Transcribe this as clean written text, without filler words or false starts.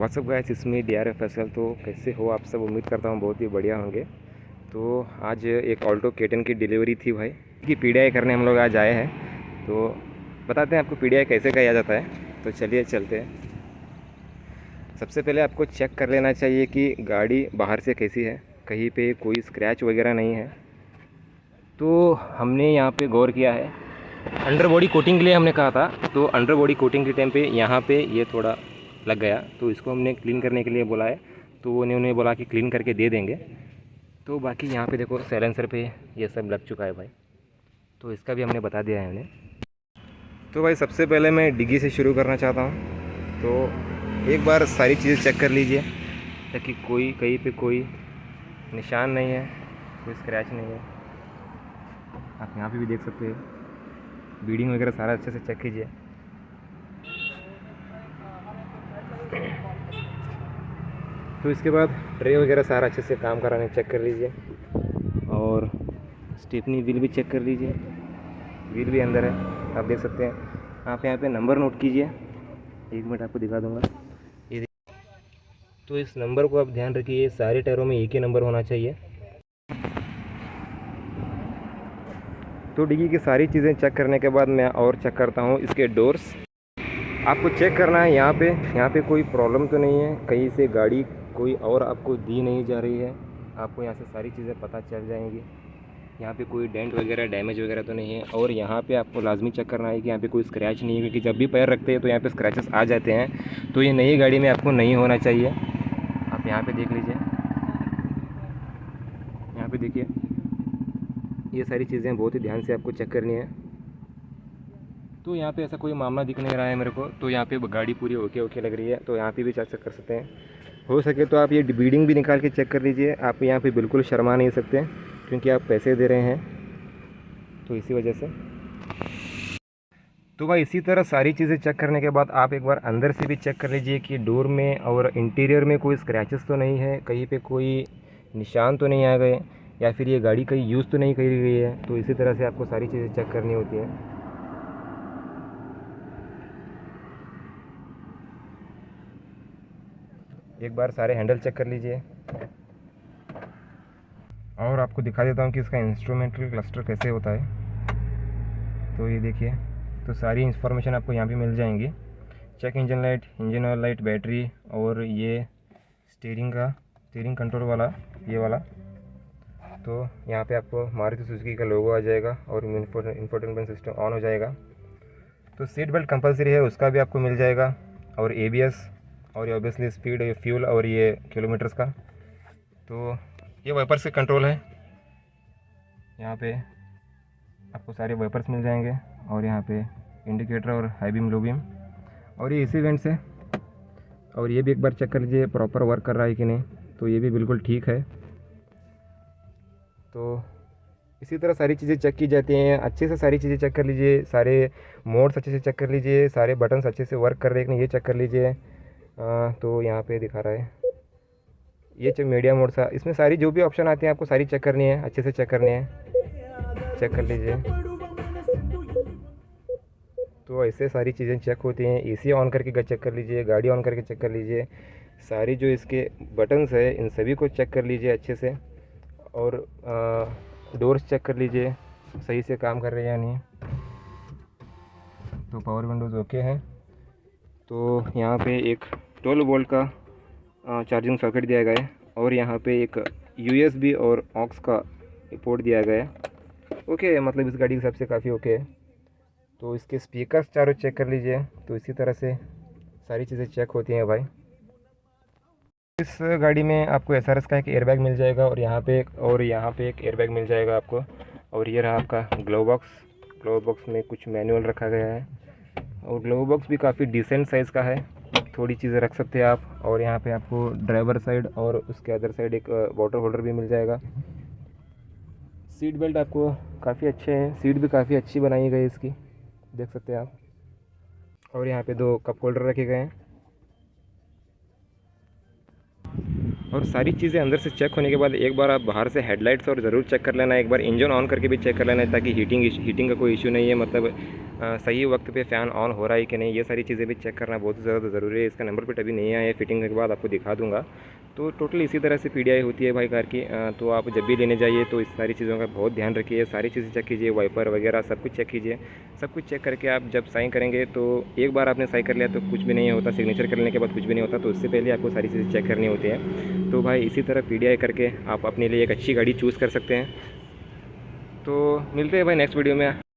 WhatsApp guys, इसमें DRF Faisal. तो कैसे हो आप सब? उम्मीद करता हूँ बहुत ही बढ़िया होंगे। तो आज एक ऑल्टो K10 की डिलीवरी थी भाई कि PDI करने हम लोग आज आए हैं। तो बताते हैं आपको PDI कैसे किया जाता है। तो चलिए चलते हैं। सबसे पहले आपको चेक कर लेना चाहिए कि गाड़ी बाहर से कैसी है, कहीं पे कोई स्क्रैच वगैरह नहीं है। तो हमने यहाँ पे गौर किया है, अंडर बॉडी कोटिंग के लिए हमने कहा था। तो अंडर बॉडी कोटिंग के टाइम पे यहाँ पे ये थोड़ा लग गया, तो इसको हमने क्लीन करने के लिए बोला है। तो उन्होंने बोला कि क्लीन करके दे देंगे। तो बाकी यहाँ पे देखो साइलेंसर पे ये सब लग चुका है भाई, तो इसका भी हमने बता दिया है उन्हें। तो भाई सबसे पहले मैं डिग्गी से शुरू करना चाहता हूँ। तो एक बार सारी चीज़ें चेक कर लीजिए ताकि कोई कहीं पे कोई निशान नहीं है, कोई स्क्रैच नहीं है। आप यहाँ पे भी देख सकते हैं, बीडिंग वगैरह सारा अच्छे से चेक कीजिए। तो इसके बाद ट्रे वगैरह सारा अच्छे से काम कराने चेक कर लीजिए, और स्टेपनी व्हील भी चेक कर लीजिए। व्हील भी अंदर है, आप देख सकते हैं। आप यहाँ पे नंबर नोट कीजिए, 1 मिनट आपको दिखा दूंगा। ये तो इस नंबर को आप ध्यान रखिए, सारे टायरों में एक ही नंबर होना चाहिए। तो डिग्गी की सारी चीज़ें चेक करने के बाद मैं और चेक करता हूँ इसके डोर्स। आपको चेक करना है यहाँ पे कोई प्रॉब्लम तो नहीं है, कहीं से गाड़ी कोई और आपको दी नहीं जा रही है। आपको यहाँ से सारी चीज़ें पता चल जाएंगी। यहाँ पे कोई डेंट वगैरह डैमेज वगैरह तो नहीं है। और यहाँ पे आपको लाजमी चेक करना है कि यहाँ पे कोई स्क्रैच नहीं है, क्योंकि जब भी पैर रखते हैं तो यहाँ पे स्क्रैचेस आ जाते हैं। तो ये नई गाड़ी में आपको नहीं होना चाहिए। आप यहाँ पे देख लीजिए, यहाँ पे देखिए, ये सारी चीज़ें बहुत ही ध्यान से आपको चेक करनी है। तो यहाँ पे ऐसा कोई मामला दिख नहीं रहा है मेरे को। तो यहाँ पे गाड़ी पूरी ओके ओके लग रही है। तो यहाँ पे भी चेक कर सकते हैं। हो सके तो आप ये बीडिंग भी निकाल के चेक कर लीजिए। आप यहाँ पे बिल्कुल शर्मा नहीं सकते, क्योंकि आप पैसे दे रहे हैं, तो इसी वजह से। तो भाई इसी तरह सारी चीज़ें चेक करने के बाद आप एक बार अंदर से भी चेक कर लीजिए कि डोर में और इंटीरियर में कोई स्क्रैचेस तो नहीं है, कहीं पे कोई निशान तो नहीं आ गए, या फिर ये गाड़ी कहीं यूज़ तो नहीं करी गई है। तो इसी तरह से आपको सारी चीज़ें चेक करनी होती है। एक बार सारे हैंडल चेक कर लीजिए, और आपको दिखा देता हूँ कि इसका इंस्ट्रूमेंटल क्लस्टर कैसे होता है। तो ये देखिए, तो सारी इन्फॉर्मेशन आपको यहाँ पे मिल जाएंगी। Check engine light, engine oil light, battery, और ये स्टीयरिंग कंट्रोल वाला, ये वाला। तो यहाँ पे आपको मारुति सुजुकी का लोगो आ जाएगा, और इंफोटेनमेंट सिस्टम ऑन हो जाएगा। तो सीट बेल्ट कंपलसरी है, उसका भी आपको मिल जाएगा, और ABS, और ऑब्वियसली स्पीड, फ्यूल, और ये किलोमीटर्स का। तो ये वाइपर से कंट्रोल है। यहाँ पे आपको सारे वाइपर्स मिल जाएंगे, और यहाँ पे इंडिकेटर और हाई बीम, लो बीम, और ये इसी वेंट से। और ये भी एक बार चेक कर लीजिए प्रॉपर वर्क कर रहा है कि नहीं। तो ये भी बिल्कुल ठीक है। तो इसी तरह सारी चीज़ें चेक की जाती हैं। अच्छे से सारी चीज़ें चेक कर लीजिए, सारे मोड्स अच्छे से चेक कर लीजिए, सारे बटन्स अच्छे से वर्क कर रहे हैं कि नहीं, ये चेक कर लीजिए। तो यहाँ पे दिखा रहा है ये चेक मीडिया मोड सा। इसमें सारी जो भी ऑप्शन आते हैं आपको सारी चेक करनी है, अच्छे से चेक करनी है। चेक कर लीजिए। तो ऐसे सारी चीज़ें चेक होती हैं। AC ऑन करके चेक कर लीजिए, गाड़ी ऑन करके चेक कर लीजिए, सारी जो इसके बटन्स है इन सभी को चेक कर लीजिए अच्छे से। और डोर्स चेक कर लीजिए सही से काम कर रहे हैं या नहीं। तो पावर विंडोज़ ओके हैं। तो यहाँ पे एक 12 वोल्ट का चार्जिंग सॉकेट दिया गया है, और यहाँ पे एक USB और ऑक्स का पोर्ट दिया गया है। ओके, मतलब इस गाड़ी के हिसाब से काफ़ी ओके है। तो इसके स्पीकर्स चारों चेक कर लीजिए। तो इसी तरह से सारी चीज़ें चेक होती हैं भाई। इस गाड़ी में आपको SRS का एक एयरबैग मिल जाएगा, और यहाँ पे एक एयरबैग मिल जाएगा आपको। और ये रहा आपका ग्लोव बॉक्स में कुछ मैनुअल रखा गया है, और ग्लोव बॉक्स भी काफ़ी डिसेंट साइज़ का है, थोड़ी चीज़ें रख सकते हैं आप। और यहाँ पे आपको ड्राइवर साइड और उसके अदर साइड एक वाटर होल्डर भी मिल जाएगा। सीट बेल्ट आपको काफ़ी अच्छे हैं, सीट भी काफ़ी अच्छी बनाई गई इसकी, देख सकते हैं आप। और यहाँ पे 2 कप होल्डर रखे गए हैं। और सारी चीज़ें अंदर से चेक होने के बाद एक बार आप बाहर से हेडलाइट्स और ज़रूर चेक कर लेना, एक बार इंजन ऑन करके भी चेक कर लेना, ताकि हीटिंग का कोई इशू नहीं है, मतलब सही वक्त पे फ़ैन ऑन हो रहा है कि नहीं, ये सारी चीज़ें भी चेक करना बहुत ज़्यादा ज़रूरी है। इसका नंबर प्लेट अभी नहीं आया है, फिटिंग के बाद आपको दिखा दूँगा। तो टोटल इसी तरह से PDI होती है भाई कार की। तो आप जब भी लेने जाइए तो इस सारी चीज़ों का बहुत ध्यान रखिए, सारी चीज़ें चेक कीजिए, वाइपर वगैरह सब कुछ चेक कीजिए। सब कुछ चेक करके आप जब साइन करेंगे, तो एक बार आपने साइन कर लिया तो कुछ भी नहीं होता, सिग्नेचर करने के बाद कुछ भी नहीं होता, तो उससे पहले आपको सारी चीज़ें चेक करनी होती है। तो भाई इसी तरह PDI करके आप अपने लिए एक अच्छी गाड़ी चूज़ कर सकते हैं। तो मिलते हैं भाई नेक्स्ट वीडियो में।